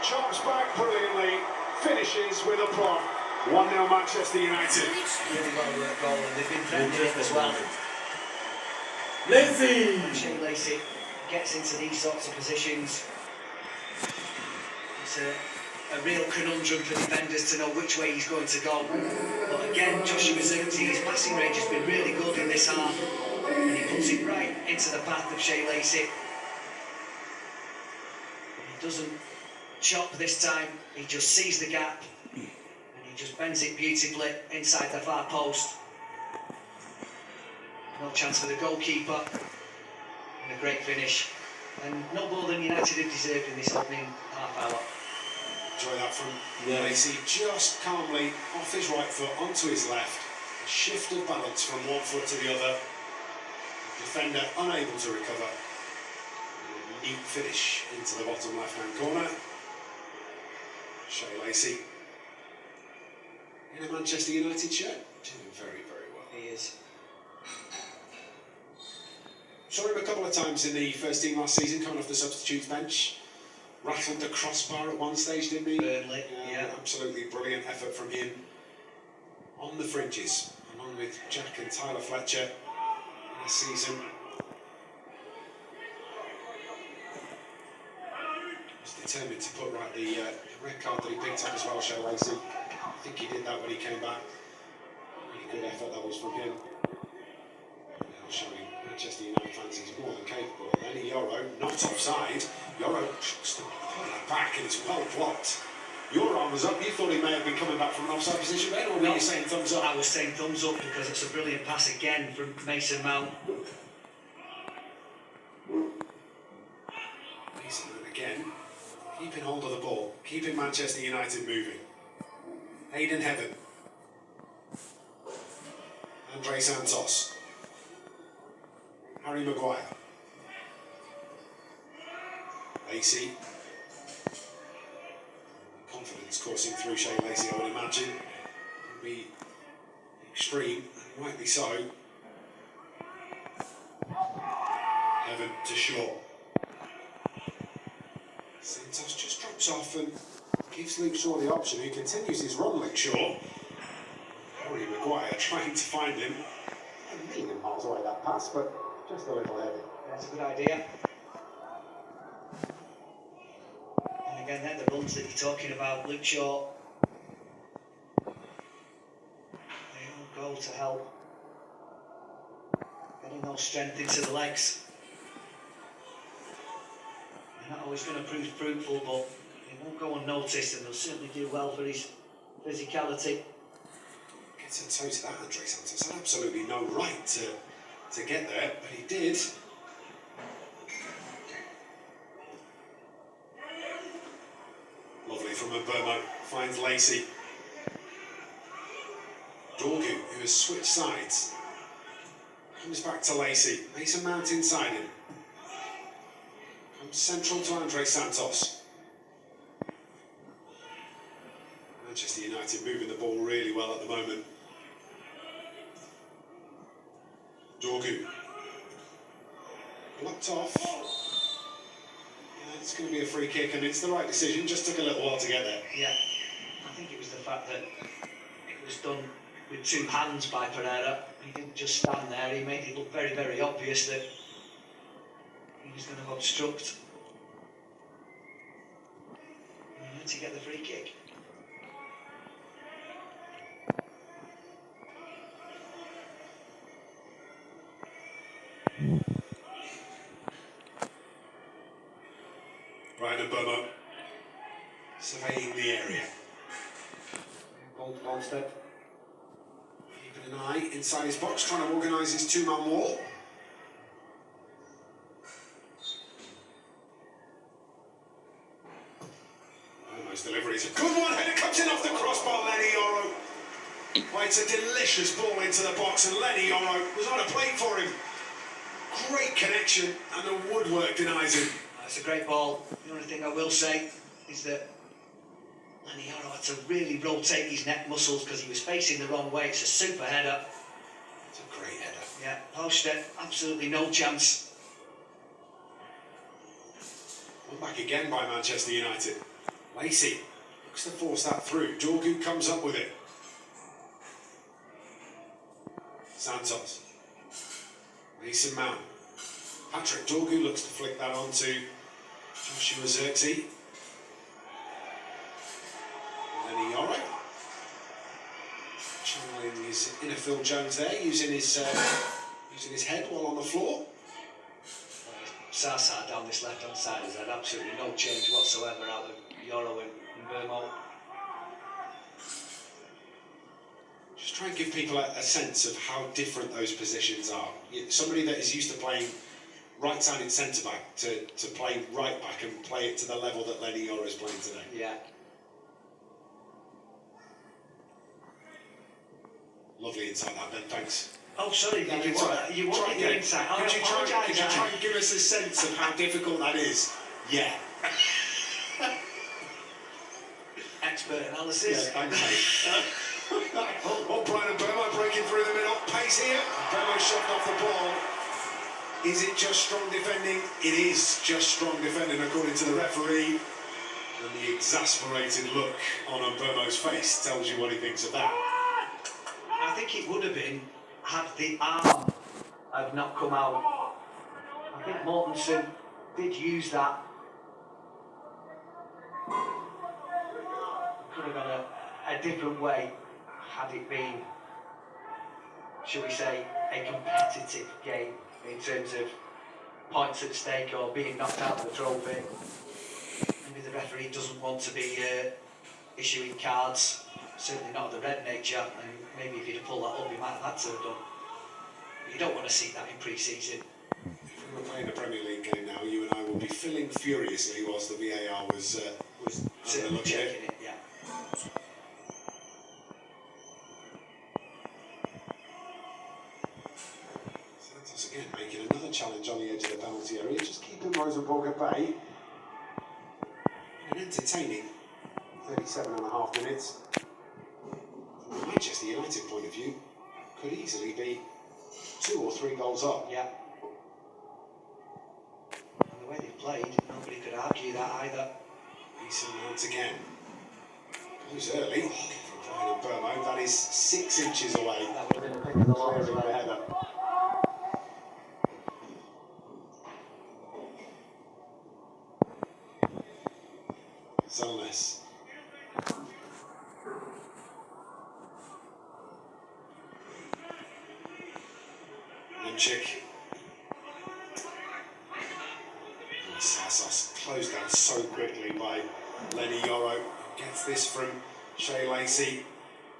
Chops back brilliantly, finishes with a prop. 1-0 Manchester United. Really well worked goal, and they've been threatening him as well. Lacey! Shea Lacey gets into these sorts of positions. It's a real conundrum for defenders to know which way he's going to go. But again, Joshua Zirkzee, his passing range has been really good in this half, and he puts it right into the path of Shea Lacey. He doesn't chop this time, he just sees the gap and he just bends it beautifully inside the far post. No chance for the goalkeeper, and a great finish. And no more than United have deserved in this opening half hour. Enjoy that from Lacey, just calmly off his right foot onto his left. A shift of balance from one foot to the other. Defender unable to recover. A neat finish into the bottom left-hand corner. Shea Lacey in a Manchester United shirt, doing very, very well. He is. Saw him a couple of times in the first team last season, coming off the substitutes bench. Rattled the crossbar at one stage, didn't he? Burnley, yeah. Absolutely brilliant effort from him. On the fringes, along with Jack and Tyler Fletcher last season. Was determined to put right the red card that he picked up as well, Shea Lacey. I think he did that when he came back. Really good effort that was from him. Now showing Manchester United fans he's more than capable. And then Yoro, not offside. Yoro just put that back and it's well blocked. Your arm was up. You thought he may have been coming back from an offside position, Ben, or were you saying thumbs up? I was saying thumbs up because it's a brilliant pass again from Mason Mount. Mason Mount again, keeping hold of the ball, keeping Manchester United moving. Hayden Heaven. Andre Santos. Harry Maguire. Lacey. Confidence coursing through Shea Lacey, I would imagine. Will be extreme, and rightly so. Heaven to Shaw. Santos just drops off and gives Luke Shaw the option, who continues his run, Luke Shaw. Harry Maguire trying to find him. A million miles away that pass, but just a little heavy. That's a good idea. And again, they're the runs that you're talking about. Luke Shaw. They all go to help. Getting no strength into the legs. They're not always going to prove fruitful, but they won't go unnoticed, and they'll certainly do well for his physicality. Gets a toe to that, Andre Santos had absolutely no right to get there, but he did. Lovely from Mbomo, finds Lacey. Deku, who has switched sides, comes back to Lacey. Mason Mount inside him. Comes central to Andre Santos. Manchester United moving the ball really well at the moment. Deku. Blocked off. Yeah, it's going to be a free kick, and it's the right decision. Just took a little while to get there. Yeah, I think it was the fact that it was done with two hands by Pereira. He didn't just stand there. He made it look very, very obvious that he was going to obstruct. And he had to get the free kick. Brian Mbomo surveying the area. Bolstead keeping an eye inside his box, trying to organise his two-man wall. Nice delivery. It's a good one, and it comes in off the crossbar, Lenny Yoro. Well, it's a delicious ball into the box, and Lenny Yoro was on a plate for him. Great connection, and the woodwork denies him. That's a great ball. The only thing I will say is that Lenny Yoro had to really rotate his neck muscles because he was facing the wrong way. It's a super header. It's a great header. Yeah, poster, absolutely no chance. Put back again by Manchester United. Lacey looks to force that through. Deku comes up with it. Santos. Mason Mount. Patrick Deku looks to flick that on to Joshua Xerxes. Lenny Yoro. Channeling his inner Phil Jones there, using his head while on the floor. Sasa down this left-hand side has had absolutely no change whatsoever out of Yoro and Burmo. Just try and give people a sense of how different those positions are. Somebody that is used to playing right-sided centre-back to play right-back and play it to the level that Lenny Yoro is playing today. Yeah. Lovely insight that, Ben, thanks. Oh, sorry, you want your insight? Could you try and give us a sense of how difficult that is? Yeah. Expert analysis. Yeah, thanks, mate. Oh, Brian and Burmo breaking through the middle. Pace here. Burmo shoved off the ball. Is it just strong defending? It is just strong defending, according to the referee. And the exasperated look on Burmo's face tells you what he thinks of that. I think it would have been had the arm have not come out. I think Mortensen did use that. Could have gone a different way had it been, shall we say, a competitive game in terms of points at stake or being knocked out of the trophy. Maybe the referee doesn't want to be issuing cards, certainly not of the red nature, and maybe if he'd have pulled that up, he might have had to have done. But you don't want to see that in pre-season. If we were playing a Premier League game now, you and I would be filling furiously whilst the VAR was Certainly checking it, yeah. Santos again making another challenge on the edge of the penalty area, just keeping Rosenborg at bay. An entertaining 37.5 minutes. From a Manchester United point of view, could easily be 2 or 3 goals up. Yeah. And the way they played, nobody could argue that either. Mason Mount again. Goes early from Brian and Burmo. That is 6 inches away. That would have been a pick of the lot as Clearing the well. header. Zellness. Nemchik. Sassos closed down so quickly by Lenny Yoro. Gets this from Shea Lacey.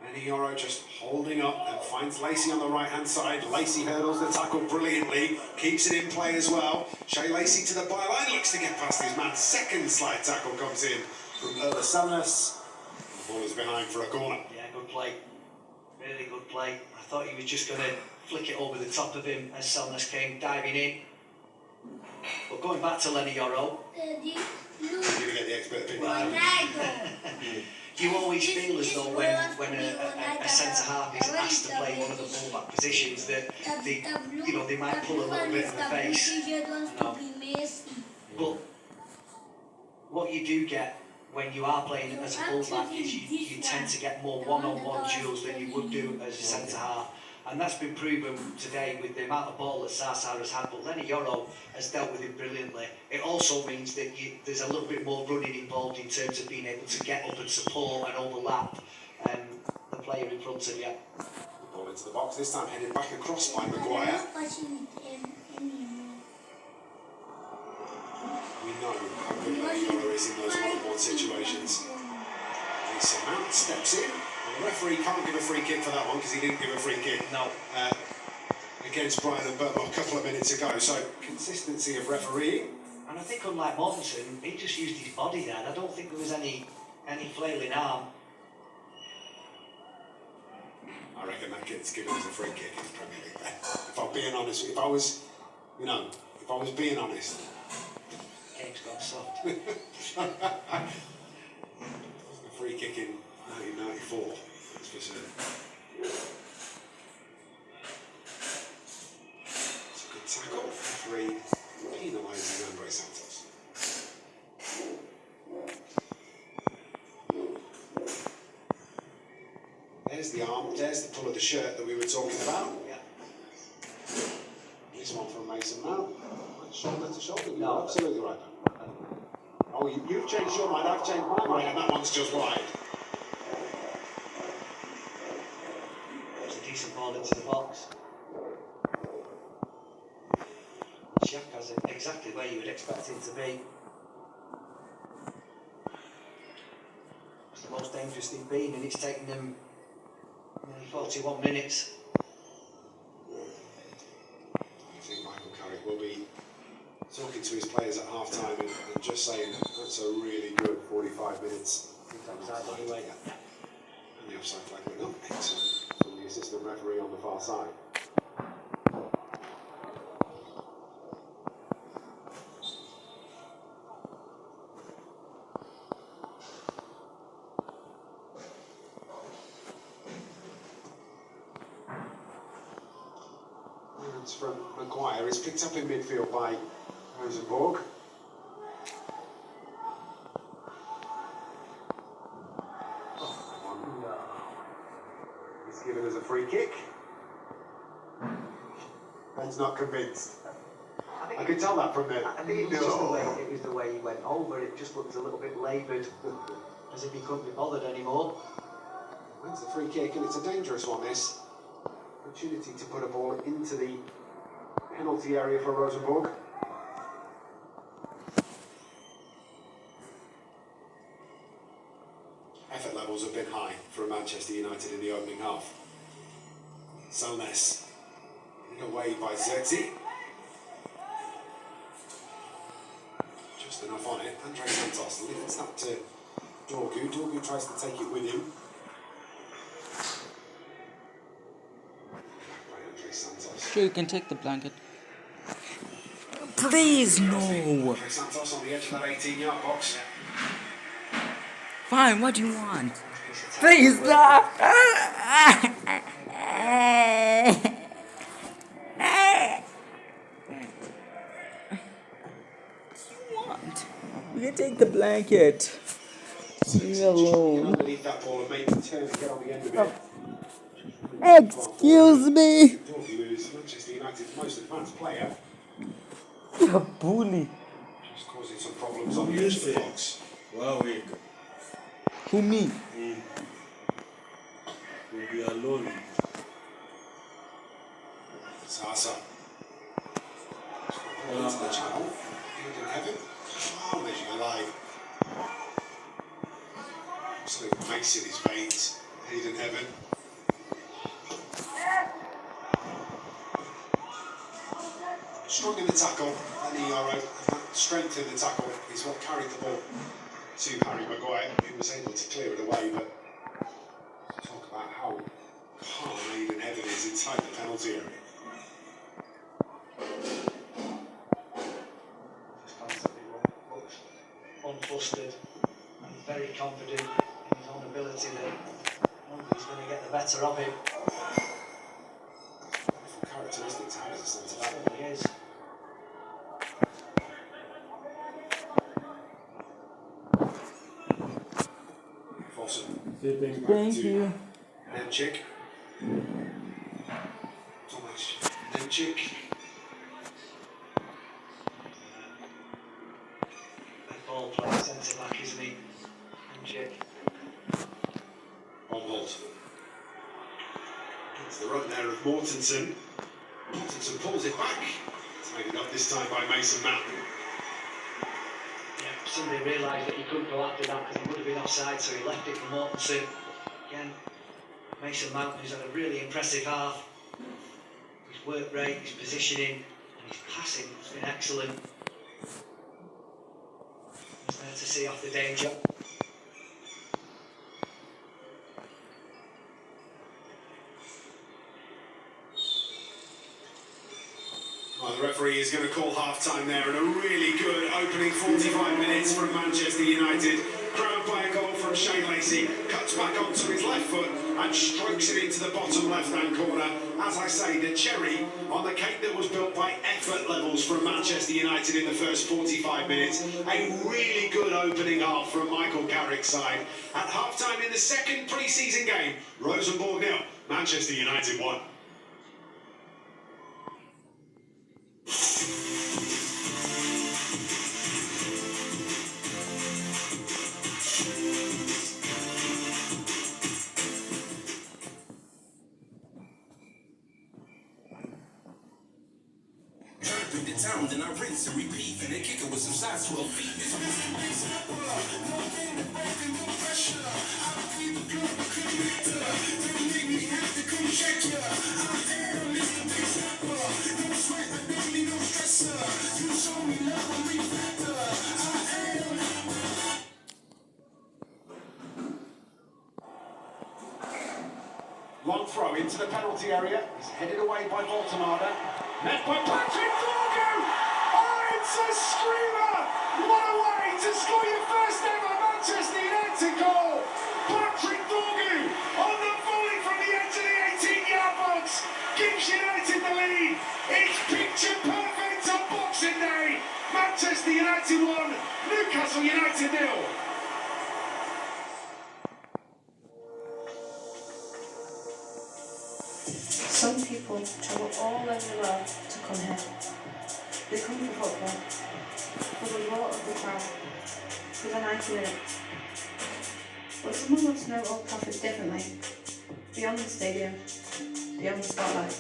Lenny Yoro just holding up and finds Lacey on the right-hand side. Lacey hurdles the tackle brilliantly, keeps it in play as well. Shea Lacey to the byline, looks to get past his man. Second slide tackle comes in from Zellness. The ball is behind for a corner. Yeah, good play. Really good play. I thought he was just going to flick it over the top of him as Zellness came diving in. But going back to Lenny Yoro, You're going to get the expert opinion. you always feel as though when a centre-half is asked to play one of the full-back positions that they might pull a little bit in the face. But what you do get when you are playing as a full-back is you tend to get more one-on-one duels than you would do as a centre-half. And that's been proven today with the amount of ball that Sasa has had, but Lenny Yoro has dealt with it brilliantly. It also means that there's a little bit more running involved in terms of being able to get up and support and overlap the player in front of you. The ball into the box, this time headed back across by Maguire. We know how good Lenny Yoro is in those one-on-one situations. Mason Mount steps in. The referee can't give a free kick for that one because he didn't give a free kick against Brian and Burmo a couple of minutes ago. So consistency of refereeing. And I think unlike Mortensen, he just used his body there. I don't think there was any flailing arm. I reckon that kid's given us a free kick in the Premier League then. If I'm being honest, if I was being honest. Game's gone soft. A free kick in 1994, that's for certain. It's a good tackle. Referee penalising Andre Santos. There's the arm, there's the pull of the shirt that we were talking about. Yeah. This one from Mason Mount. Shoulder to shoulder, you're No. absolutely right. Oh, you've changed your mind, I've changed my mind, and that one's just wide. It's a decent ball into the box. Shaq has it exactly where you would expect him to be. It's the most dangerous they've been, and it's taken them nearly 41 minutes. I think Michael Carrick will be talking to his players at half time and just saying that's a really good 45 minutes. Offside anyway. And the offside flag went up. Excellent from the assistant referee on the far side. It's from Maguire. It's picked up in midfield by Rosenborg. He's given us a free kick. Ben's not convinced. I could tell that from there. I think it was just the way he went over. It just looked a little bit laboured, as if he couldn't be bothered anymore. Wins the free kick, and it's a dangerous one, this. Opportunity to put a ball into the penalty area for Rosenborg. Effort levels have been high for Manchester United in the opening half. Salnes, in away by Zerzi. Just enough on it. Andre Santos lifts that to Dorgu. Dorgu tries to take it with him. Sure, you can take the blanket. Please, no. Andre Santos on the edge of that 18-yard box. Fine, what do you want? Please, stop. You can take the blanket. Leave me alone. Underneath that ball and make the turn and get on the end of it. Excuse me. Dorgu is Manchester United's most advanced player. You're a bully. Just causing some problems on the edge of the box. Wow, wait. Who, me? We'll be alone. Sasa. Into the channel. Good Kevin. Oh, measuring alive. Absolute mace in his veins. Hayden Heaven. Strong in the tackle, and that strength in the tackle is what carried the ball to Harry Maguire, who was able to clear it away. But talk about how calm Hayden Heaven is inside the penalty area. Just constantly looks unflustered and very confident in his own ability that nobody's going to get the better of him. Characteristic to have as a centre back. It certainly is. Fossum. Thank you. Nemchik. Tomasz Nemchik. A ball playing centre back, isn't he? Jake. Onhold. It's the run there of Mortensen. Mortensen pulls it back. Tied up this time by Mason Mount. Yeah, somebody realised that he couldn't go after that because he would have been offside, so he left it for Mortensen. Again, Mason Mount, who's had a really impressive half. His work rate, his positioning, and his passing has been excellent. He's there to see off the danger. Well, the referee is going to call half-time there, and a really good opening 45 minutes from Manchester United. Grabbed by a goal from Shane Lacey, cuts back onto his left foot and strokes it into the bottom left-hand corner. As I say, the cherry on the cake that was built by effort levels from Manchester United in the first 45 minutes. A really good opening half from Michael Carrick's side. At half-time in the second pre-season game, Rosenborg 0, Manchester United 1. Through the town, then I rinse and repeat, and they kick it with some size 12 feet. Long throw into the penalty area. He's headed away by Voltemada. Met by Patrick Dorgu! Oh, it's a screamer! What a way to score your first ever Manchester United goal! Patrick Dorgu on the volley from the edge of the 18-yard box gives United the lead. It's picture perfect on Boxing Day. Manchester United 1, Newcastle United 0. Some people travel all over the world to come here. They come for football, for the roar of the crowd, for the 90 minutes. But some of us know Old Trafford differently, beyond the stadium, beyond the spotlight.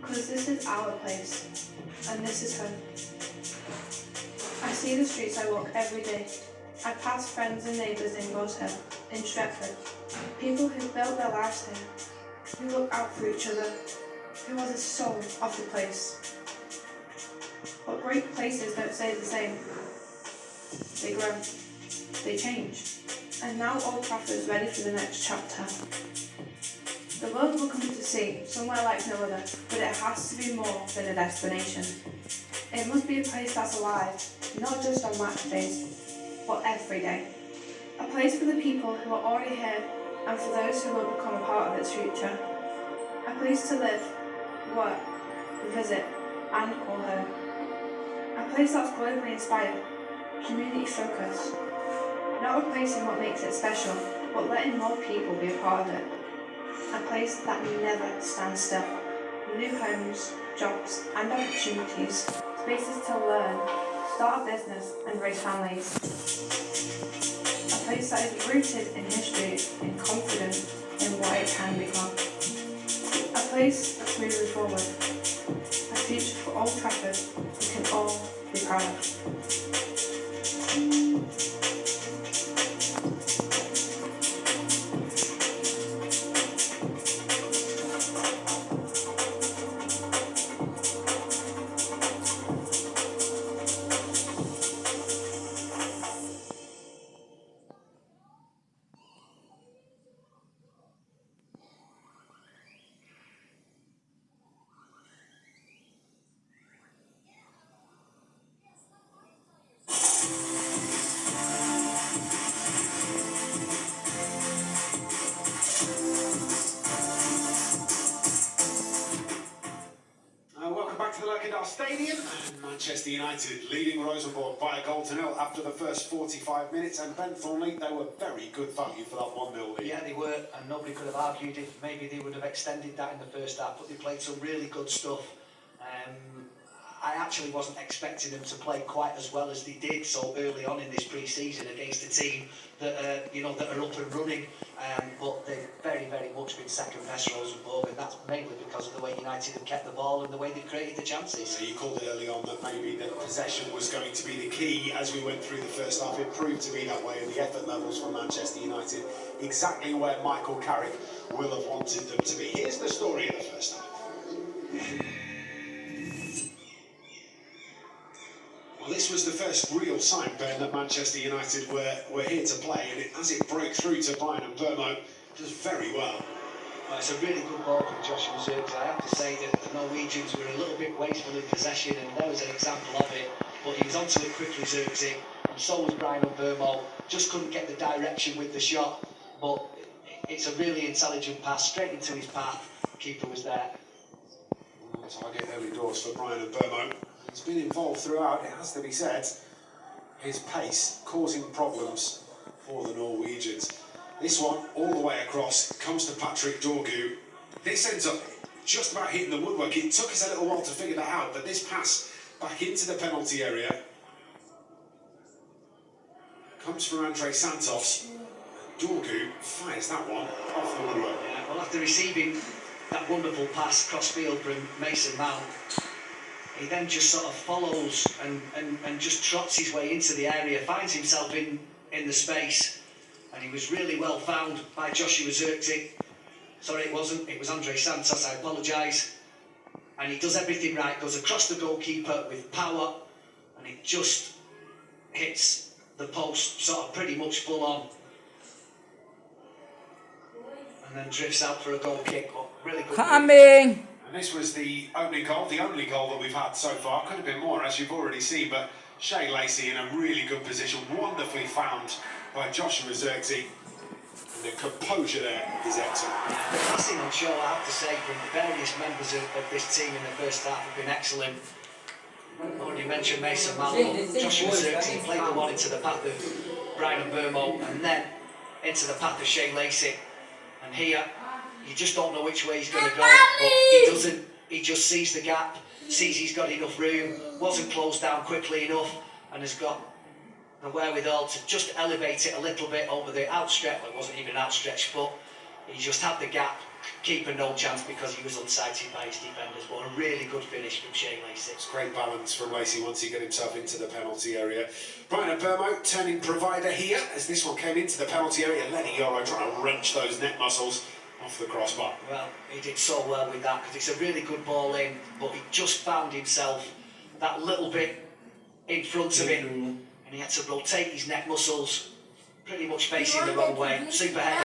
Because this is our place, and this is home. I see the streets I walk every day. I pass friends and neighbours in Rose Hill, in Stretford, people who built their lives here, who look out for each other, who are the soul of the place. But great places don't stay the same. They grow, they change, and now Old Trafford is ready for the next chapter. The world will come to see, somewhere like no other, but it has to be more than a destination. It must be a place that's alive, not just on match days, but every day. A place for the people who are already here and for those who will become a part of its future. A place to live, work, visit, and call home. A place that's globally inspired, community focused. Not replacing what makes it special, but letting more people be a part of it. A place that never stands still. New homes, jobs, and opportunities. Spaces to learn, start a business, and raise families. A place that is rooted in history and confident in what it can become. A place that's moving forward. A future for Old Trafford we can all be proud of. Welcome back to the Lurkendal Stadium, and Manchester United leading Rosenborg by a goal to nil after the first 45 minutes. And Ben Thornley, they were very good value for that 1-0 lead. Yeah, they were, and nobody could have argued if maybe they would have extended that in the first half, but they played some really good stuff. I actually wasn't expecting them to play quite as well as they did so early on in this pre-season against a team that that are up and running. But they've very, very much been second best Rosenborg, and that's mainly because of the way United have kept the ball and the way they've created the chances. So you called it early on that maybe the possession was going to be the key as we went through the first half. It proved to be that way, and the effort levels for Manchester United exactly where Michael Carrick will have wanted them to be. Here's the story of the first half. Well, this was the first real sign, Ben, that Manchester United were here to play, and as it broke through to Brian and Burmo, does very well. Well, it's a really good ball from Joshua Zirkzee. I have to say that the Norwegians were a little bit wasteful in possession, and there was an example of it. But he was onto it quickly, Zirkzee, and so was Brian and Burmo. just couldn't get the direction with the shot. But it's a really intelligent pass straight into his path. Keeper was there. Target early doors for Brian and Burmo. He's been involved throughout, it has to be said. His pace causing problems for the Norwegians. This one, all the way across, comes to Patrick Dorgu. This ends up just about hitting the woodwork. It took us a little while to figure that out, but this pass back into the penalty area comes from Andre Santos. Dorgu fires that one off the woodwork. Yeah, well, after receiving that wonderful pass cross field from Mason Mount, he then just sort of follows and just trots his way into the area, finds himself in the space, and he was really well found by Joshua Zirkzee. Sorry, it wasn't, it was Andre Santos, I apologise. And he does everything right, goes across the goalkeeper with power, and it just hits the post sort of pretty much full on. And then drifts out for a goal kick. But really good. Coming! And this was the opening goal, the only goal that we've had so far. Could have been more, as you've already seen, but Shea Lacey in a really good position, wonderfully found by Joshua Zirkzee. And the composure there is excellent. The passing on show, I have to say, from the various members of this team in the first half have been excellent. Already mentioned Mason Mount, Joshua Zirkzee played the one into the path of Brian Burmo, and then into the path of Shea Lacey. And here, you just don't know which way he's going to go, but he doesn't. He just sees the gap, sees he's got enough room, wasn't closed down quickly enough, and has got the wherewithal to just elevate it a little bit over the outstretched. Well, it wasn't even outstretched foot. He just had the gap. Keeper no chance because he was unsighted by his defenders, but a really good finish from Shea Lacey. It's great balance from Lacey once he got himself into the penalty area. Brian Burmo turning provider here as this one came into the penalty area. Lenny Yoro trying to wrench those neck muscles off the crossbar. Well, he did so well with that because it's a really good ball in, but he just found himself that little bit in front of him, and he had to rotate his neck muscles pretty much facing the wrong way. Super header.